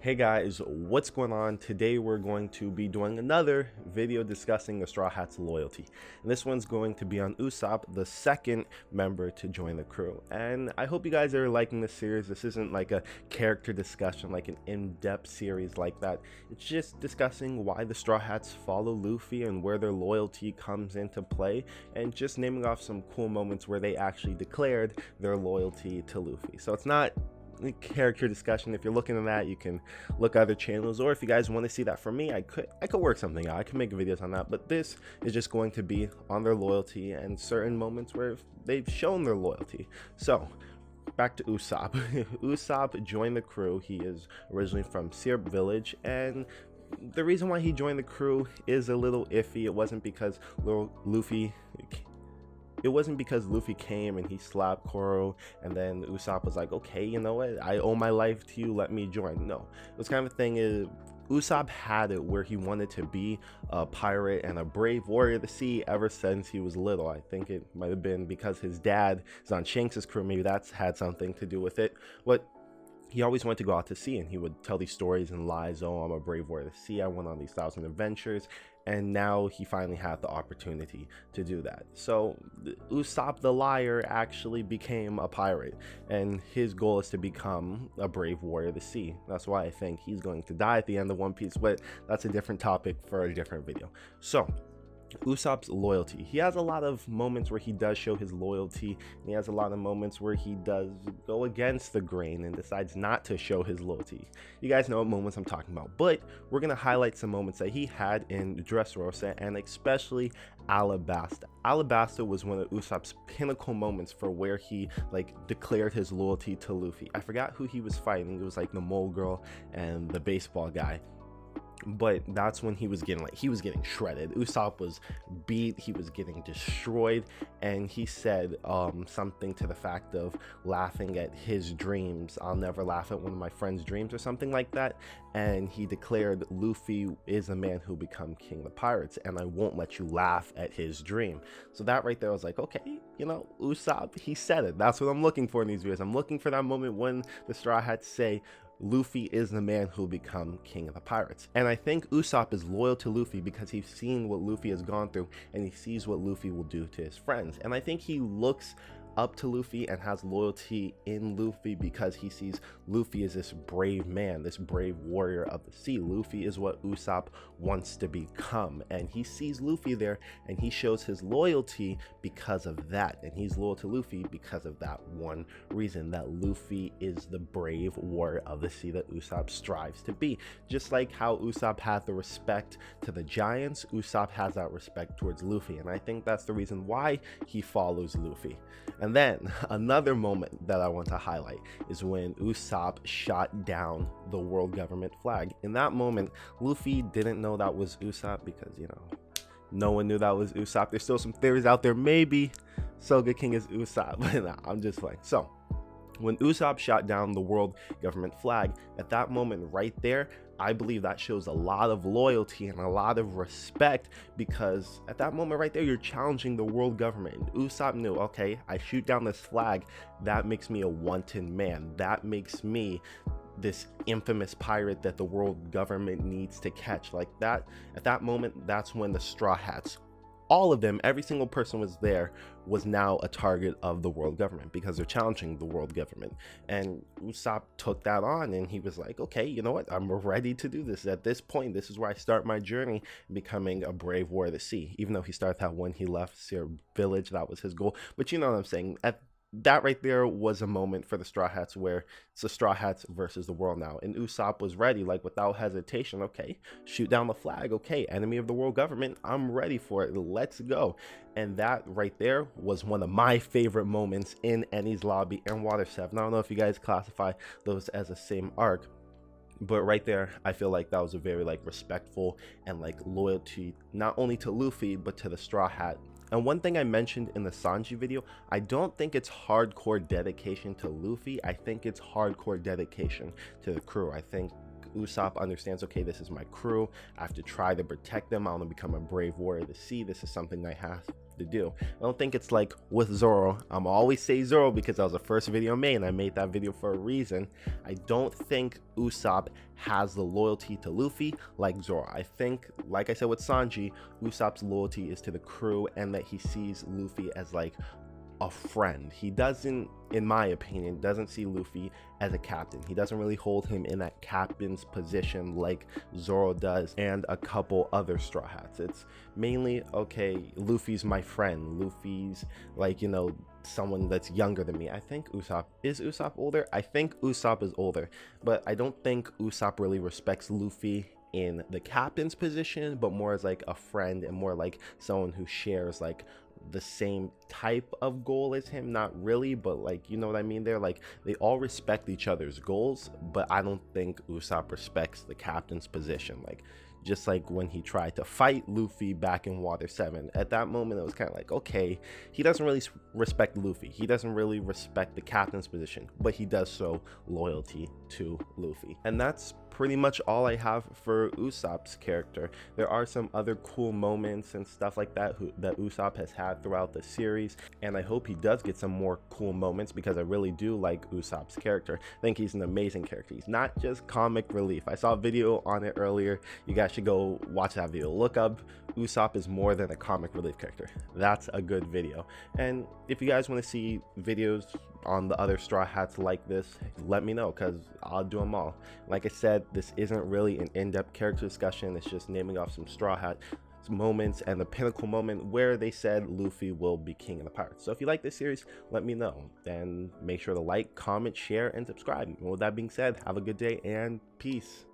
Hey guys, what's going on? Today we're going to be doing another video discussing the Straw Hats loyalty. And this one's going to be on Usopp, the second member to join the crew. And I hope you guys are liking this series. This isn't like a character discussion, like an in-depth series like that. It's just discussing why the Straw Hats follow Luffy and where their loyalty comes into play, and just naming off some cool moments where they actually declared their loyalty to Luffy. So it's not character discussion. If you're looking at that, you can look at other channels, or if you guys want to see that from me, I could work something out. I can make videos on that, but this is just going to be on their loyalty and certain moments where they've shown their loyalty. So back to Usopp. Usopp joined the crew. He is originally from Syrup Village, and the reason why he joined the crew is a little iffy. It wasn't because Luffy came and he slapped Koro and then Usopp was like, okay, you know what, I owe my life to you, let me join. No, this kind of thing is, Usopp had it where he wanted to be a pirate and a brave warrior of the sea ever since he was little. I think it might have been because his dad is on Shanks' crew. Maybe that's had something to do with it. But he always wanted to go out to sea, and he would tell these stories and lies. Oh, I'm a brave warrior of the sea, I went on these 1,000 adventures. And now he finally had the opportunity to do that. So Usopp the liar actually became a pirate, and his goal is to become a brave warrior of the sea. That's why I think he's going to die at the end of One Piece, but that's a different topic for a different video. So Usopp's loyalty. He has a lot of moments where he does show his loyalty, and he has a lot of moments where he does go against the grain and decides not to show his loyalty. You guys know what moments I'm talking about, but we're going to highlight some moments that he had in Dressrosa, and especially Alabasta. Alabasta was one of Usopp's pinnacle moments for where he declared his loyalty to Luffy. I forgot who he was fighting. It was like the mole girl and the baseball guy. But that's when he was getting shredded. Usopp was beat, he was getting destroyed, and he said something to the fact of laughing at his dreams. I'll never laugh at one of my friend's dreams, or something like that. And he declared, Luffy is a man who become king of the pirates, and I won't let you laugh at his dream. So that right there was like, okay, you know, Usopp, he said it. That's what I'm looking for in these videos. I'm looking for that moment when the Straw Hats say Luffy is the man who will become king of the pirates. And I think Usopp is loyal to Luffy because he's seen what Luffy has gone through, and he sees what Luffy will do to his friends. And I think he looks up to Luffy and has loyalty in Luffy because he sees Luffy as this brave man, this brave warrior of the sea. Luffy is what Usopp wants to become, and he sees Luffy there, and he shows his loyalty because of that. And he's loyal to Luffy because of that one reason, that Luffy is the brave warrior of the sea that Usopp strives to be. Just like how Usopp had the respect to the giants, Usopp has that respect towards Luffy, and I think that's the reason why he follows Luffy. And then another moment that I want to highlight is when Usopp shot down the world government flag. In that moment, Luffy didn't know that was Usopp because, you know, no one knew that was Usopp. There's still some theories out there. Maybe Soga King is Usopp, but nah, I'm just playing. So when Usopp shot down the world government flag, at that moment right there, I believe that shows a lot of loyalty and a lot of respect, because at that moment right there, you're challenging the world government. Usopp knew, okay, I shoot down this flag, that makes me a wanted man. That makes me this infamous pirate that the world government needs to catch. Like that, at that moment, that's when the Straw Hats, all of them, every single person was there, was now a target of the world government because they're challenging the world government. And Usopp took that on, and he was like, okay, you know what, I'm ready to do this. At this point, this is where I start my journey becoming a brave warrior of the sea. Even though he started that when he left Syrup Village, that was his goal. But you know what I'm saying, that right there was a moment for the Straw Hats where it's the Straw Hats versus the world now. And Usopp was ready, like without hesitation. Okay, shoot down the flag. Okay, enemy of the world government, I'm ready for it. Let's go. And that right there was one of my favorite moments in Enies Lobby and Water 7. I don't know if you guys classify those as the same arc, but right there, I feel like that was a very respectful and loyalty, not only to Luffy, but to the Straw Hat. And one thing I mentioned in the Sanji video, I don't think it's hardcore dedication to Luffy. I think it's hardcore dedication to the crew. I think Usopp understands, okay, this is my crew. I have to try to protect them. I want to become a brave warrior of the sea. This is something I have to do. I don't think it's like with Zoro. I'm always say Zoro because that was the first video I made, and I made that video for a reason. I don't think Usopp has the loyalty to Luffy like Zoro. I think, like I said with Sanji, Usopp's loyalty is to the crew, and that he sees Luffy as like a friend. He doesn't, in my opinion, doesn't see Luffy as a captain. He doesn't really hold him in that captain's position like Zoro does and a couple other Straw Hats. It's mainly, okay, Luffy's my friend. Luffy's like, you know, someone that's younger than me. I think Usopp older? I think Usopp is older, but I don't think Usopp really respects Luffy in the captain's position, but more as like a friend and more like someone who shares like the same type of goal as him. Not really, but like, you know what I mean there. Like, they all respect each other's goals, but I don't think Usopp respects the captain's position. Like, just like when he tried to fight Luffy back in Water 7, at that moment it was kind of like, okay, he doesn't really respect Luffy, he doesn't really respect the captain's position, but he does show loyalty to Luffy. And that's pretty much all I have for Usopp's character. There are some other cool moments and stuff like that that Usopp has had throughout the series, and I hope he does get some more cool moments because I really do like Usopp's character. I think he's an amazing character. He's not just comic relief. I saw a video on it earlier. You guys should go watch that video. Look up Usopp is more than a comic relief character. That's a good video. And if you guys want to see videos on the other Straw Hats like this, let me know, because I'll do them all. Like I said, this isn't really an in-depth character discussion. It's just naming off some Straw Hat moments and the pinnacle moment where they said Luffy will be king of the pirates. So if you like this series, let me know, and make sure to like, comment, share, and subscribe. And with that being said, have a good day and peace.